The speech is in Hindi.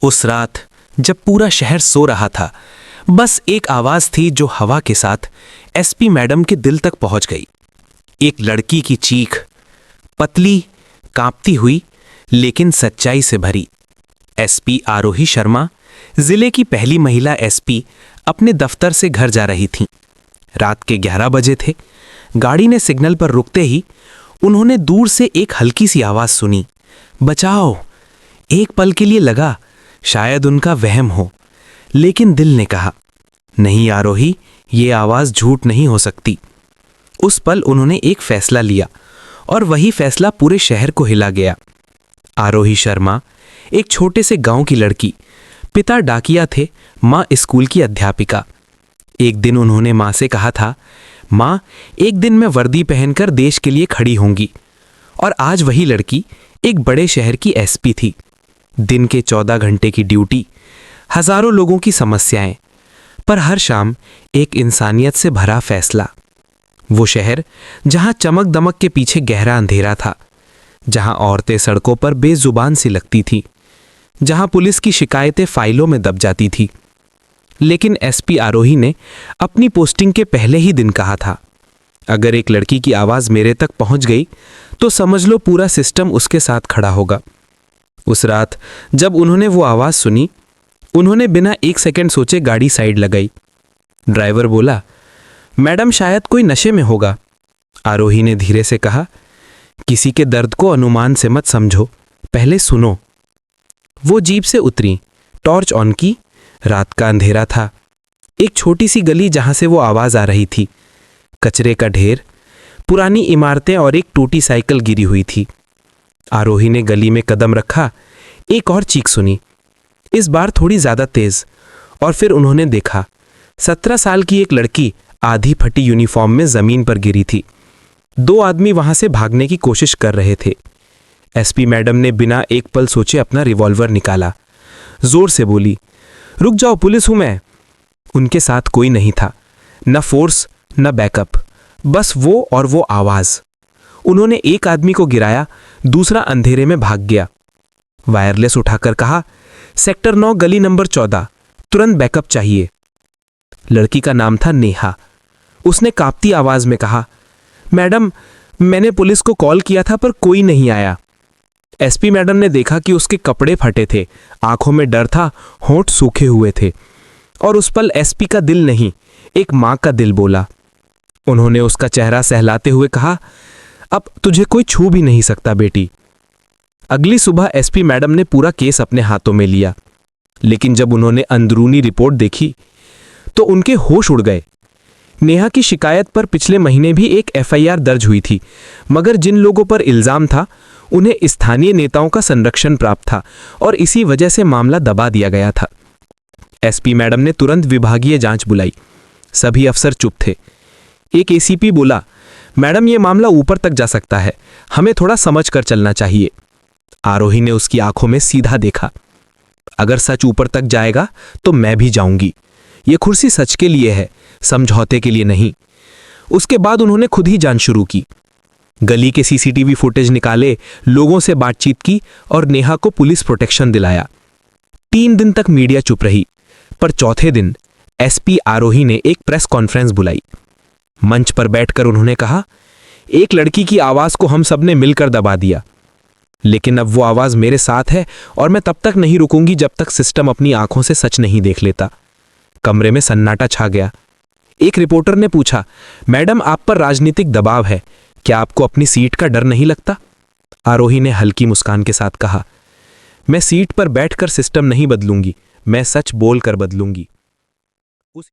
उस रात जब पूरा शहर सो रहा था, बस एक आवाज थी जो हवा के साथ एसपी मैडम के दिल तक पहुंच गई। एक लड़की की चीख, पतली, कांपती हुई, लेकिन सच्चाई से भरी। एसपी आरोही शर्मा, जिले की पहली महिला एसपी, अपने दफ्तर से घर जा रही थीं। रात के 11 बजे थे। गाड़ी ने सिग्नल पर रुकते ही उन्होंने दूर से एक हल्की सी आवाज सुनी, बचाओ। एक पल के लिए लगा शायद उनका वहम हो, लेकिन दिल ने कहा, नहीं आरोही, ये आवाज झूठ नहीं हो सकती। उस पल उन्होंने एक फैसला लिया और वही फैसला पूरे शहर को हिला गया। आरोही शर्मा एक छोटे से गांव की लड़की, पिता डाकिया थे, माँ स्कूल की अध्यापिका। एक दिन उन्होंने माँ से कहा था, माँ, एक दिन मैं वर्दी पहनकर देश के लिए खड़ी होंगी। और आज वही लड़की एक बड़े शहर की एसपी थी। दिन के 14 घंटे की ड्यूटी, हजारों लोगों की समस्याएं, पर हर शाम एक इंसानियत से भरा फैसला। वो शहर जहां चमक दमक के पीछे गहरा अंधेरा था, जहां औरतें सड़कों पर बेजुबान सी लगती थी, जहां पुलिस की शिकायतें फाइलों में दब जाती थी। लेकिन एसपी आरोही ने अपनी पोस्टिंग के पहले ही दिन कहा था, अगर एक लड़की की आवाज मेरे तक पहुंच गई तो समझ लो पूरा सिस्टम उसके साथ खड़ा होगा। उस रात जब उन्होंने वो आवाज सुनी, उन्होंने बिना एक सेकंड सोचे गाड़ी साइड लगाई। ड्राइवर बोला, मैडम शायद कोई नशे में होगा। आरोही ने धीरे से कहा, किसी के दर्द को अनुमान से मत समझो, पहले सुनो। वो जीप से उतरी, टॉर्च ऑन की। रात का अंधेरा था। एक छोटी सी गली जहां से वो आवाज आ रही थी, कचरे का ढेर, पुरानी इमारतें और एक टूटी साइकिल गिरी हुई थी। आरोही ने गली में कदम रखा, एक और चीख सुनी, इस बार थोड़ी ज्यादा तेज। और फिर उन्होंने देखा, 17 साल की एक लड़की आधी फटी यूनिफॉर्म में जमीन पर गिरी थी। 2 आदमी वहां से भागने की कोशिश कर रहे थे। एसपी मैडम ने बिना एक पल सोचे अपना रिवॉल्वर निकाला, जोर से बोली, रुक जाओ, पुलिस हूं मैं। उनके साथ कोई नहीं था, न फोर्स न बैकअप, बस वो और वो आवाज। उन्होंने एक आदमी को गिराया, दूसरा अंधेरे में भाग गया। वायरलेस उठाकर कहा, सेक्टर 9 गली नंबर 14, तुरंत बैकअप चाहिए। लड़की का नाम था नेहा। उसने कांपती आवाज में कहा, मैडम, मैंने पुलिस को कॉल किया था पर कोई नहीं आया। एसपी मैडम ने देखा कि उसके कपड़े फटे थे, आंखों में डर था, होंठ सूखे हुए थे। और उस पल एसपी का दिल नहीं, एक मां का दिल बोला। उन्होंने उसका चेहरा सहलाते हुए कहा, अब तुझे कोई छू भी नहीं सकता बेटी। अगली सुबह एसपी मैडम ने पूरा केस अपने हाथों में लिया, लेकिन जब उन्होंने अंदरूनी रिपोर्ट देखी तो उनके होश उड़ गए। नेहा की शिकायत पर पिछले महीने भी एक एफआईआर दर्ज हुई थी, मगर जिन लोगों पर इल्जाम था उन्हें स्थानीय नेताओं का संरक्षण प्राप्त था और इसी वजह से मामला दबा दिया गया था। एसपी मैडम ने तुरंत विभागीय जांच बुलाई। सभी अफसर चुप थे। एक एसीपी बोला, मैडम, ये मामला ऊपर तक जा सकता है, हमें थोड़ा समझ कर चलना चाहिए। आरोही ने उसकी आंखों में सीधा देखा, अगर सच ऊपर तक जाएगा तो मैं भी जाऊंगी। ये कुर्सी सच के लिए है, समझौते के लिए नहीं। उसके बाद उन्होंने खुद ही जांच शुरू की। गली के सीसीटीवी फुटेज निकाले, लोगों से बातचीत की और नेहा को पुलिस प्रोटेक्शन दिलाया। 3 दिन तक मीडिया चुप रही, पर चौथे दिन एसपी आरोही ने एक प्रेस कॉन्फ्रेंस बुलाई। मंच पर बैठकर उन्होंने कहा, एक लड़की की आवाज को हम सबने मिलकर दबा दिया, लेकिन अब वो आवाज मेरे साथ है और मैं तब तक नहीं रुकूंगी जब तक सिस्टम अपनी आंखों से सच नहीं देख लेता। कमरे में सन्नाटा छा गया। एक रिपोर्टर ने पूछा, मैडम, आप पर राजनीतिक दबाव है, क्या आपको अपनी सीट का डर नहीं लगता? आरोही ने हल्की मुस्कान के साथ कहा, मैं सीट पर बैठकर सिस्टम नहीं बदलूंगी, मैं सच बोलकर बदलूंगी।